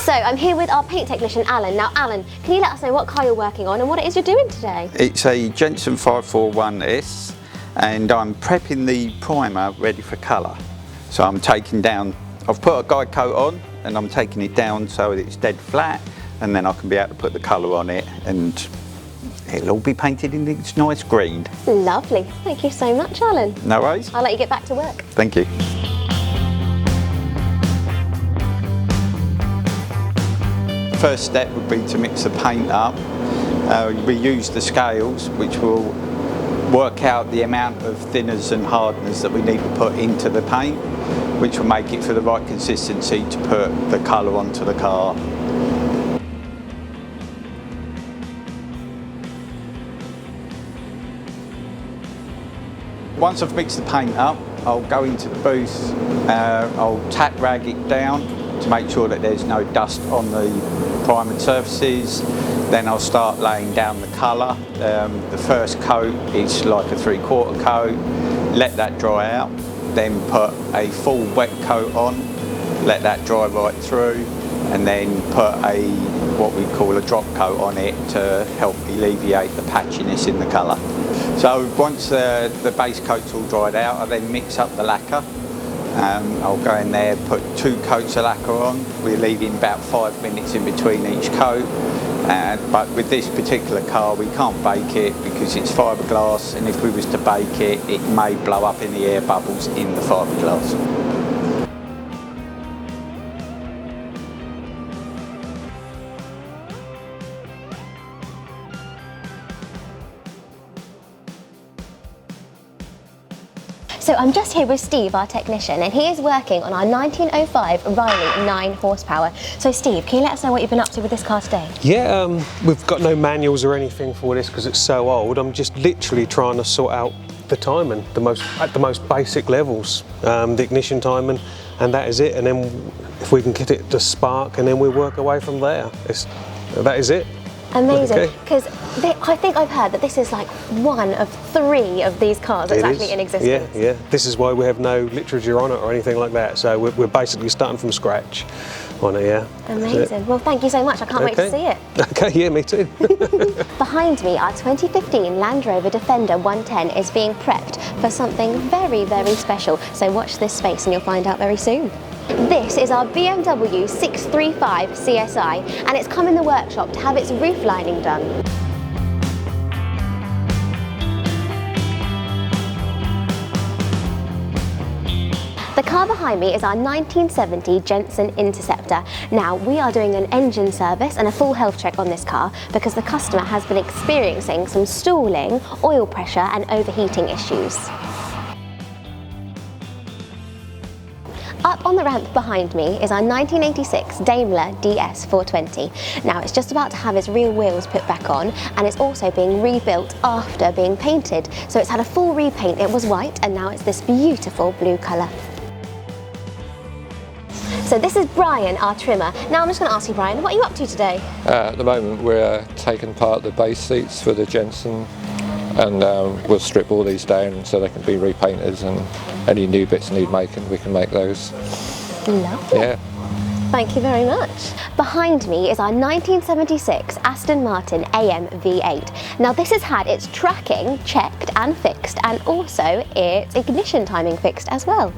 So I'm here with our paint technician, Alan. Now, Alan, can you let us know what car you're working on and what it is you're doing today? It's a Jensen 541S and I'm prepping the primer ready for colour. So I'm taking down, I've put a guide coat on and I'm taking it down so that it's dead flat, and then I can be able to put the colour on it and it'll all be painted in its nice green. Lovely. Thank you so much, Alan. No worries. I'll let you get back to work. Thank you. First step would be to mix the paint up. We use the scales, which will work out the amount of thinners and hardeners that we need to put into the paint, which will make it for the right consistency to put the colour onto the car. Once I've mixed the paint up, I'll go into the booth, I'll tack rag it down to make sure that there's no dust on the primed surfaces. Then I'll start laying down the colour. The first coat is like a 3/4 coat, let that dry out, then put a full wet coat on, let that dry right through, and then put what we call a drop coat on it to help alleviate the patchiness in the colour. So once the base coat's all dried out, I then mix up the lacquer. I'll go in there, put 2 coats of lacquer on. We're leaving about 5 minutes in between each coat. But with this particular car, we can't bake it because it's fiberglass, and if we was to bake it, it may blow up in the air bubbles in the fiberglass. So I'm just here with Steve, our technician, and he is working on our 1905 Riley 9 horsepower. So Steve, can you let us know what you've been up to with this car today? Yeah, we've got no manuals or anything for this because it's so old. I'm just literally trying to sort out the timing, at the most basic levels, the ignition timing, and that is it. And then if we can get it to spark, and then we work away from there. That is it. Amazing, because I think I've heard that this is like one of 3 of these cars that's actually in existence. Yeah. This is why we have no literature on it or anything like that. So we're basically starting from scratch on it, yeah. Amazing. Well, thank you so much. I can't wait to see it. Okay, yeah, me too. Behind me, our 2015 Land Rover Defender 110 is being prepped for something very, very special. So watch this space and you'll find out very soon. This is our BMW 635 CSI, and it's come in the workshop to have its roof lining done. The car behind me is our 1970 Jensen Interceptor. Now, we are doing an engine service and a full health check on this car because the customer has been experiencing some stalling, oil pressure and overheating issues. Up on the ramp behind me is our 1986 Daimler DS 420. Now it's just about to have its rear wheels put back on, and it's also being rebuilt after being painted. So it's had a full repaint. It was white and now it's this beautiful blue colour. So this is Brian, our trimmer. Now I'm just going to ask you, Brian, what are you up to today? At the moment we're taking apart the base seats for the Jensen, and we'll strip all these down so they can be repainted, and any new bits need making, we can make those. Lovely. Yeah. Thank you very much. Behind me is our 1976 Aston Martin AM V8. Now this has had its tracking checked and fixed, and also its ignition timing fixed as well.